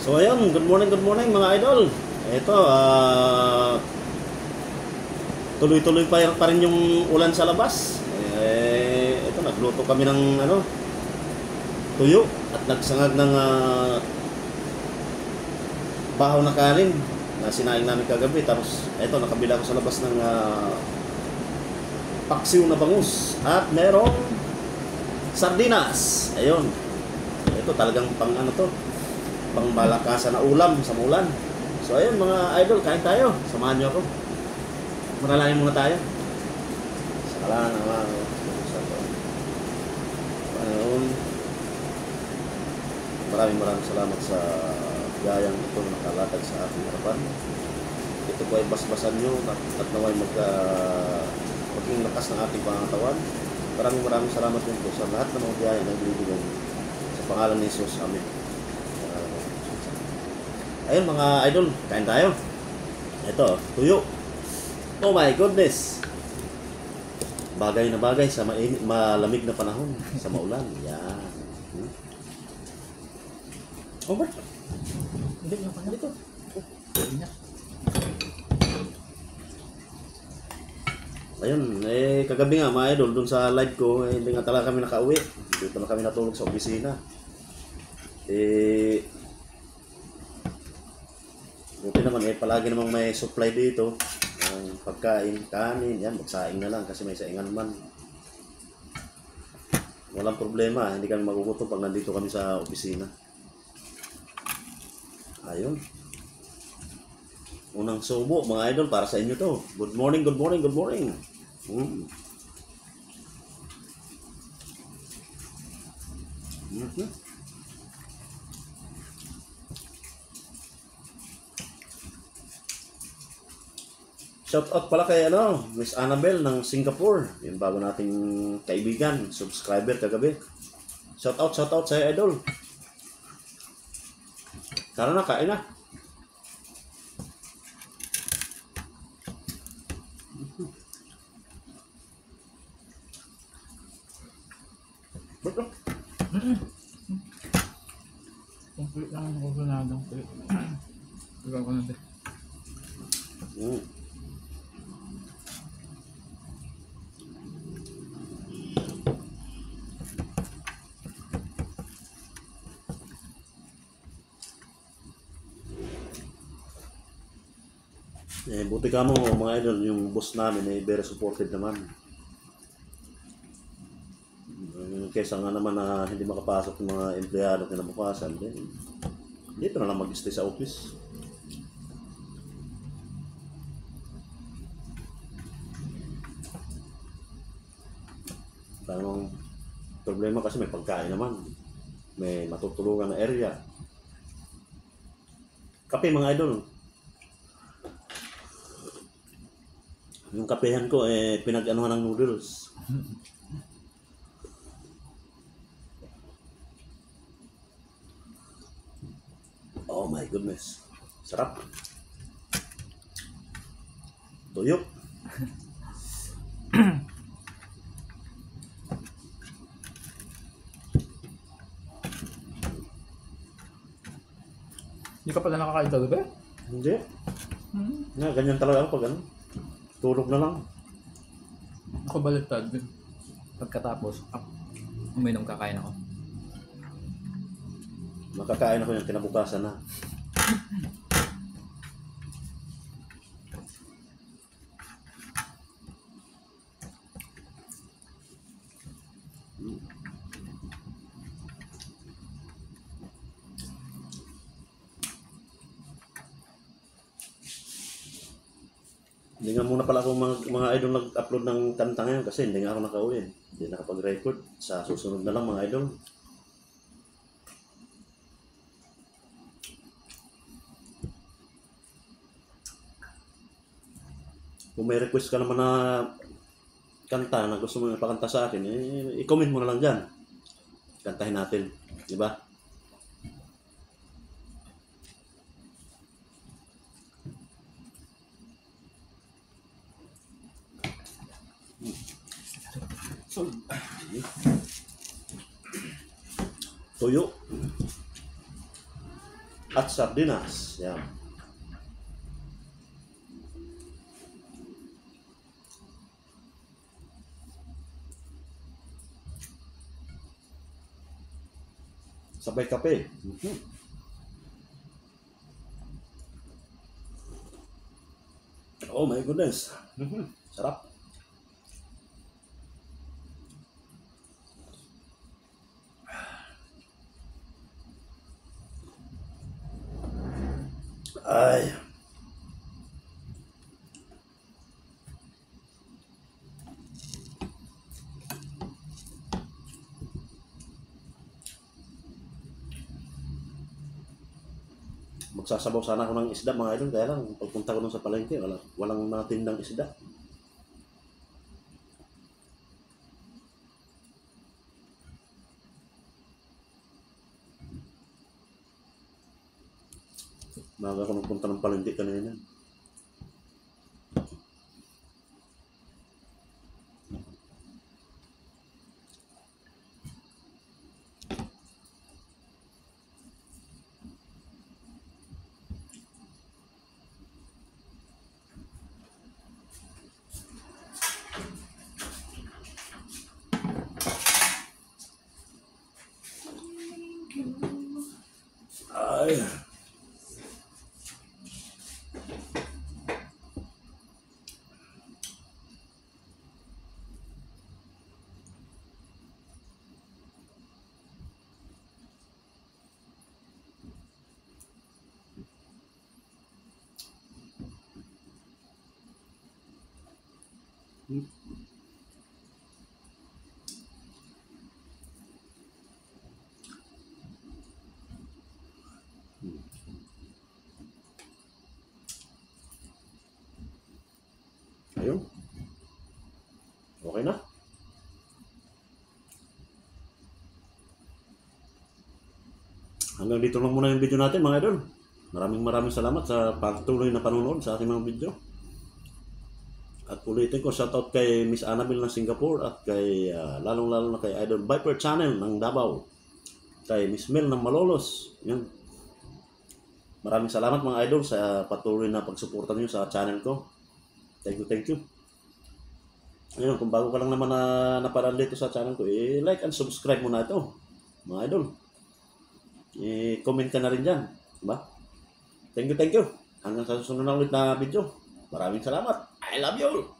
So ayun, good morning mga idol. Ito, tuloy-tuloy pa rin yung ulan sa labas. Ito, nagluto kami ng tuyo at nagsangag ng bahaw na kanin na sinaing namin kagabi. Tapos ito, nakabila ko sa labas ng paksiw na bangus at merong sardinas. Ayun. Ito talagang pang pangbalakasan na ulam sa ulan. So ayun mga idol, kain tayo. Samahan niyo ako. Manalangin muna tayo. Sa ngalan ng Ama, Panginoon, maraming salamat sa biyayang ito na nakalatag sa ating harapan. Ito po ay basbasan nyo at naway maging lakas ng ating pangatawan. Maraming salamat din po sa lahat ng mga biyaya na binibigay sa pangalan ni Jesus. Amen. Ayun mga idol, kain tayo. Ito, tuyo. Oh my goodness. Bagay na bagay sa malamig na panahon, sa maulan. Yan. Oh, ba? Hindi na pa dito. Ayun, kagabi nga mga idol, dun sa live ko, hindi nga talaga kami nakauwi. Dito na kami natulog sa opisina. Buti naman palagi namang may supply dito ng pagkain, kanin, yan, magsaing na lang kasi may saingan man. Walang problema, hindi kami magugutom pag nandito kami sa opisina. Ayun. Unang subo mga idol para sa inyo to. Good morning. Shout out pala kay Miss Annabel ng Singapore. Yung bago nating kaibigan, subscriber kagabi. Shout out sa idol. Tara na, kain na. Complete lang ang granadong plate. Iba ko natin. Buti ka mo mga idol, yung boss namin very supportive naman. Kaysa nga naman na hindi makapasok yung mga empleyado kinabukasan, dito na lang mag-stay sa office. Parang problema kasi may pagkain naman, may matutulungan na area. Kape mga idol. Yung kapehan ko pinag-anuhan ng noodles. Oh my goodness. Sarap. Tuyo. Hindi ka pala nakakain kagabi? Hindi. Nga, ganyan talaga ako pag tulog na lang. Ako baliktad. Pagkatapos, uminom kakain ako. Makakain ako yung kinabukasan na. Hindi nga muna pala ako mga idol nag-upload ng kanta ngayon kasi hindi nga ako nakauwi. Hindi nakapag-record. Sa susunod na lang mga idol. Kung may request ka naman na kanta na gusto mo ipakanta sa akin, i-comment mo na lang dyan. Kantahin natin. Di ba? Tuyo. at sardinas. Yan. Sabay kape. Oh my goodness. Sarap. Ay. Magsasabaw sana ako ng isda mga idol, kaya lang pagpunta ko nun sa palengke, walang matindang isda. Maaga ako nagpunta ng palengke kanina. Ay. Ayun. Okay na. Hanggang dito lang muna yung video natin mga idol. Maraming salamat sa patuloy na panonood sa ating mga video. At ulitin ko, shoutout kay Miss Annabelle ng Singapore at kay lalong-lalo na kay Idol Viper Channel ng Davao. Kay Miss Mel ng Malolos. Yan. Maraming salamat mga idol sa patuloy na pagsuporta niyo sa channel ko. Thank you. Ayun, kung bago ka lang naman na naparaan dito sa channel ko, like and subscribe mo na ito, mga idol. I-comment ka na rin dyan. Diba? Thank you. Hanggang sa susunod na ulit na video. Maraming salamat. I love you all.